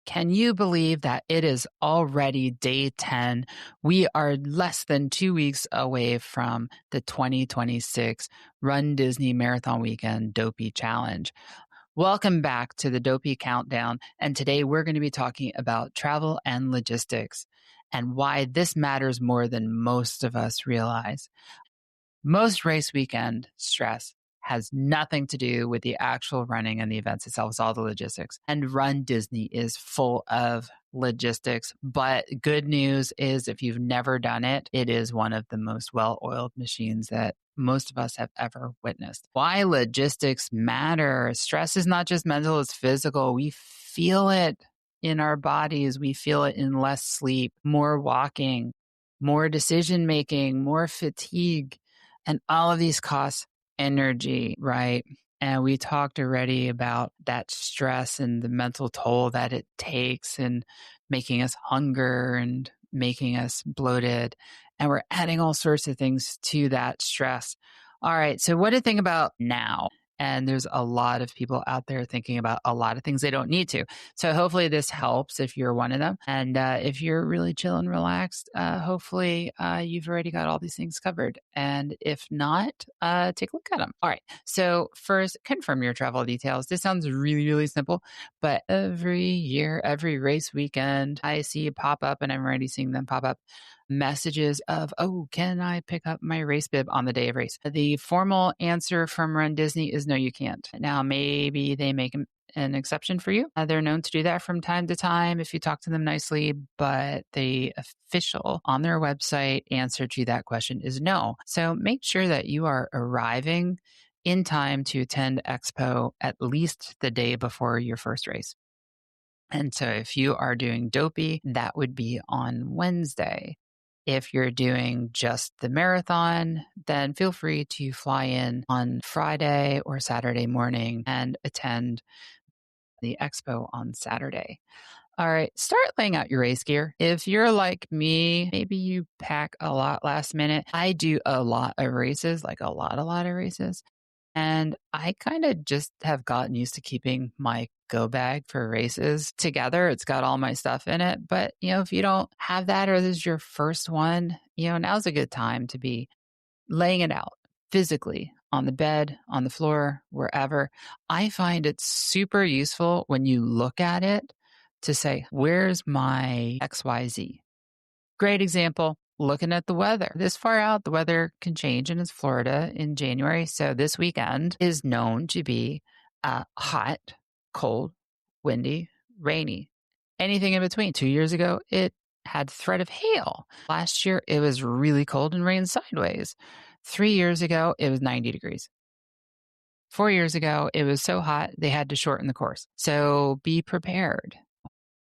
Can you believe that it is already day 10? We are less than 2 weeks away from the 2026 Run Disney Marathon Weekend Dopey Challenge. Welcome back to the Dopey Countdown, and today we're going to be talking about travel and logistics and why this matters more than most of us realize. Most race weekend stress has nothing to do with the actual running and the events itself. It's all the logistics. And Run Disney is full of logistics. But good news is if you've never done it, it is one of the most well-oiled machines that most of us have ever witnessed. Why logistics matter. Stress is not just mental, it's physical. We feel it in our bodies. We feel it in less sleep, more walking, more decision making, more fatigue. And all of these costs energy, right? And we talked already about that stress and the mental toll that it takes and making us hunger and making us bloated. And we're adding all sorts of things to that stress. All right. So what to think about now? And there's a lot of people out there thinking about a lot of things they don't need to. So hopefully this helps if you're one of them. And if you're really chill and relaxed, hopefully you've already got all these things covered. And if not, take a look at them. All right. So first, confirm your travel details. This sounds really, really simple, but every year, every race weekend, I see pop up, and I'm already seeing them pop up, messages of, oh, can I pick up my race bib on the day of race? The formal answer from Run Disney is no, you can't. Now, maybe they make an exception for you. They're known to do that from time to time if you talk to them nicely, but the official on their website answer to that question is no. So make sure that you are arriving in time to attend Expo at least the day before your first race. And so if you are doing Dopey, that would be on Wednesday. If you're doing just the marathon, then feel free to fly in on Friday or Saturday morning and attend the expo on Saturday. All right, start laying out your race gear. If you're like me, maybe you pack a lot last minute. I do a lot of races, like a lot of races. And I kind of just have gotten used to keeping my go bag for races together. It's got all my stuff in it. But, if you don't have that or this is your first one, now's a good time to be laying it out physically on the bed, on the floor, wherever. I find it super useful when you look at it to say, where's my XYZ? Great example. Looking at the weather. This far out, the weather can change, and it's Florida in January. So this weekend is known to be hot, cold, windy, rainy, anything in between. 2 years ago, it had threat of hail. Last year, it was really cold and rained sideways. 3 years ago, it was 90 degrees. 4 years ago, it was so hot, they had to shorten the course. So be prepared.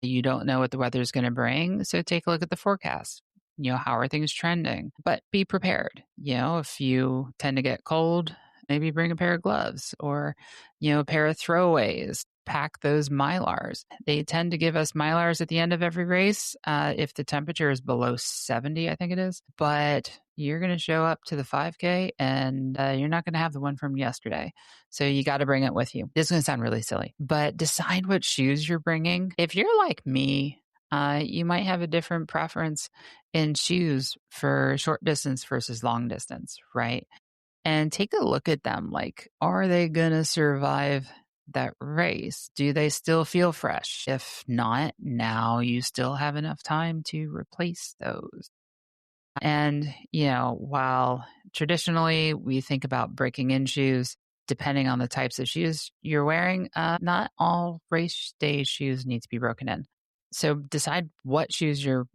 You don't know what the weather is going to bring. So take a look at the forecast. How are things trending? But be prepared. If you tend to get cold, maybe bring a pair of gloves or, a pair of throwaways. Pack those Mylars. They tend to give us Mylars at the end of every race if the temperature is below 70, I think it is. But you're going to show up to the 5K and you're not going to have the one from yesterday. So you got to bring it with you. This is going to sound really silly, but decide what shoes you're bringing. If you're like me, you might have a different preference in shoes for short distance versus long distance, right? And take a look at them. Like, are they going to survive that race? Do they still feel fresh? If not, now you still have enough time to replace those. And, while traditionally we think about breaking in shoes, depending on the types of shoes you're wearing, not all race day shoes need to be broken in. So decide what shoes you're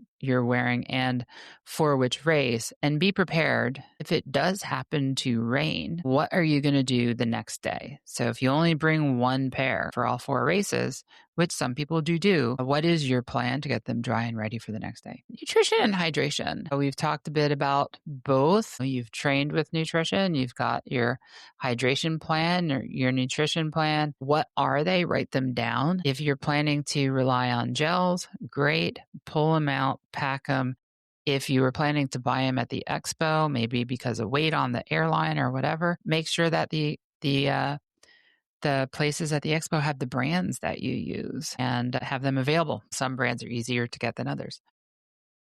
wearing and for which race, and be prepared. If it does happen to rain, what are you going to do the next day? So if you only bring one pair for all 4 races, which some people do, what is your plan to get them dry and ready for the next day? Nutrition and hydration. We've talked a bit about both. You've trained with nutrition. You've got your hydration plan or your nutrition plan. What are they? Write them down. If you're planning to rely on gels, great. Pull them out, pack them. If you were planning to buy them at the expo, maybe because of weight on the airline or whatever, make sure that the the places at the expo have the brands that you use and have them available. Some brands are easier to get than others.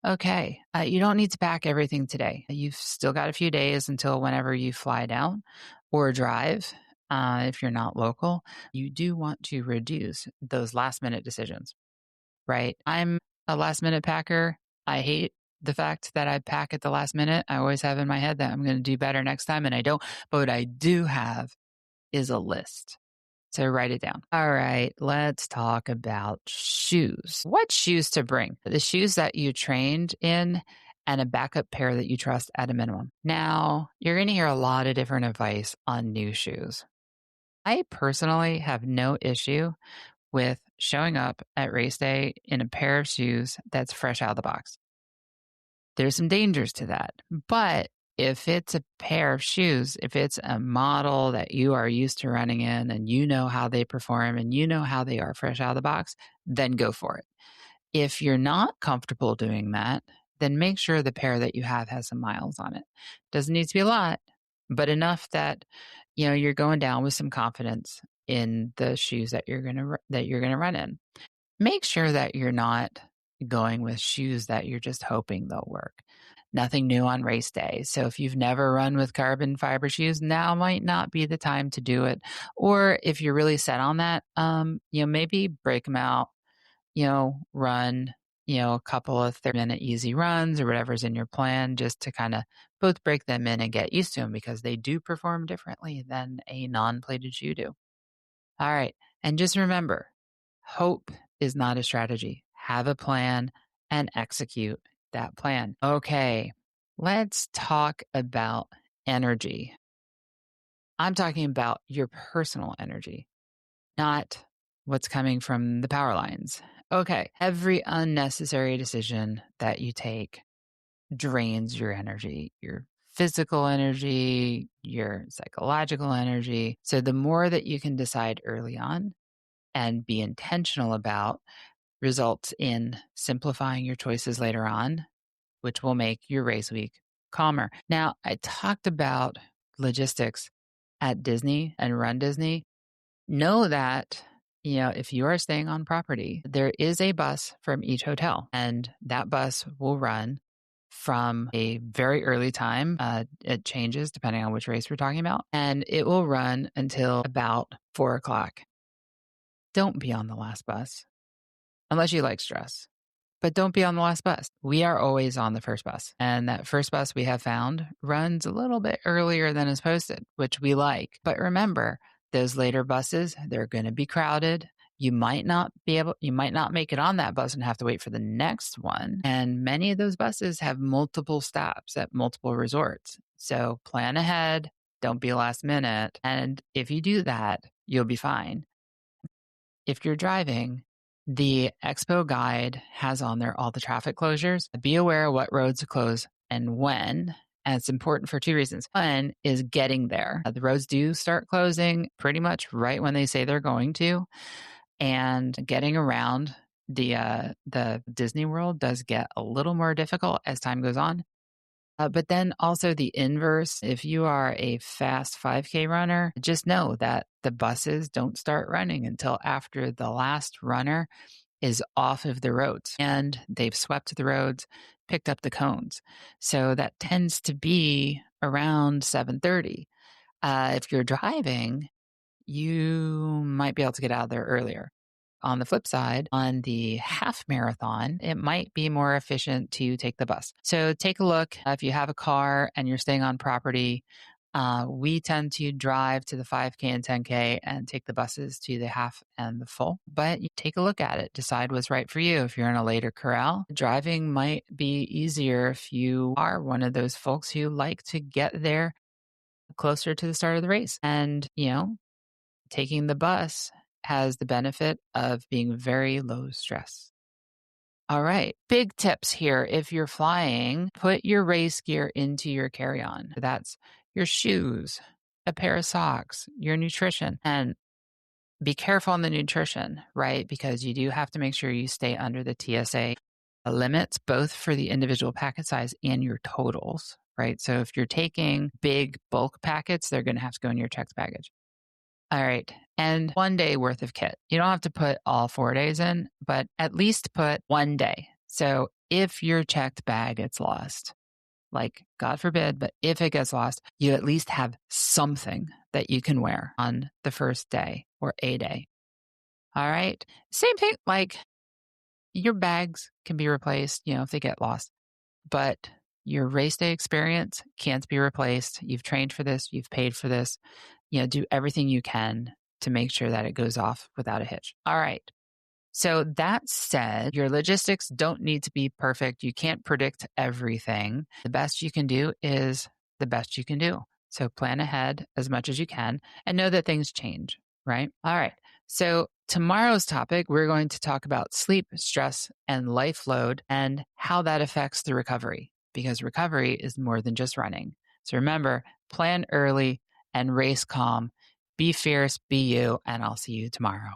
Okay, you don't need to pack everything today. You've still got a few days until whenever you fly down or drive. If you're not local, you do want to reduce those last minute decisions, right? I'm a last minute packer. I hate the fact that I pack at the last minute. I always have in my head that I'm going to do better next time, and I don't. But what I do have is a list. So write it down. All right, let's talk about shoes. What shoes to bring? The shoes that you trained in and a backup pair that you trust at a minimum. Now, you're going to hear a lot of different advice on new shoes. I personally have no issue with showing up at race day in a pair of shoes that's fresh out of the box. There's some dangers to that, but if it's a pair of shoes, if it's a model that you are used to running in and you know how they perform and you know how they are fresh out of the box, then go for it. If you're not comfortable doing that, then make sure the pair that you have has some miles on it. Doesn't need to be a lot, but enough that you're going down with some confidence in the shoes that you're going to run in. Make sure that you're not going with shoes that you're just hoping they'll work. Nothing new on race day. So if you've never run with carbon fiber shoes, now might not be the time to do it. Or if you're really set on that, maybe break them out, run, a couple of 30-minute easy runs or whatever's in your plan, just to kind of both break them in and get used to them, because they do perform differently than a non-plated shoe do. All right. And just remember, hope is not a strategy. Have a plan and execute that plan. Okay, let's talk about energy. I'm talking about your personal energy, not what's coming from the power lines. Okay, every unnecessary decision that you take drains your energy, your physical energy, your psychological energy. So the more that you can decide early on and be intentional about, results in simplifying your choices later on, which will make your race week calmer. Now, I talked about logistics at Disney and runDisney. Know that, if you are staying on property, there is a bus from each hotel, and that bus will run from a very early time. It changes depending on which race we're talking about, and it will run until about 4 o'clock. Don't be on the last bus unless you like stress. But don't be on the last bus. We are always on the first bus. And that first bus we have found runs a little bit earlier than is posted, which we like. But remember, those later buses, they're going to be crowded. You might not make it on that bus and have to wait for the next one. And many of those buses have multiple stops at multiple resorts. So plan ahead. Don't be last minute. And if you do that, you'll be fine. If you're driving, the expo guide has on there all the traffic closures. Be aware of what roads close and when. And it's important for 2 reasons. One is getting there. The roads do start closing pretty much right when they say they're going to. And getting around the Disney World does get a little more difficult as time goes on. But then also the inverse, if you are a fast 5K runner, just know that the buses don't start running until after the last runner is off of the roads and they've swept the roads, picked up the cones. So that tends to be around 7:30. If you're driving, you might be able to get out of there earlier. On the flip side, on the half marathon, it might be more efficient to take the bus. So take a look. If you have a car and you're staying on property, we tend to drive to the 5K and 10K and take the buses to the half and the full. But you take a look at it, decide what's right for you. If you're in a later corral, driving might be easier if you are one of those folks who like to get there closer to the start of the race. And, taking the bus has the benefit of being very low stress. All right, big tips here. If you're flying, put your race gear into your carry-on. That's your shoes, a pair of socks, your nutrition, and be careful on the nutrition, right? Because you do have to make sure you stay under the TSA limits, both for the individual packet size and your totals, right? So if you're taking big bulk packets, they're going to have to go in your checked baggage. All right. And 1 day worth of kit. You don't have to put all 4 days in, but at least put 1 day. So if your checked bag gets lost, like God forbid, but if it gets lost, you at least have something that you can wear on the first day or a day. All right. Same thing, like your bags can be replaced, if they get lost, but your race day experience can't be replaced. You've trained for this, you've paid for this. Do everything you can to make sure that it goes off without a hitch. All right. So that said, your logistics don't need to be perfect. You can't predict everything. The best you can do is the best you can do. So plan ahead as much as you can and know that things change, right? All right. So tomorrow's topic, we're going to talk about sleep, stress, and life load and how that affects the recovery, because recovery is more than just running. So remember, plan early and race calm. Be fierce, be you, and I'll see you tomorrow.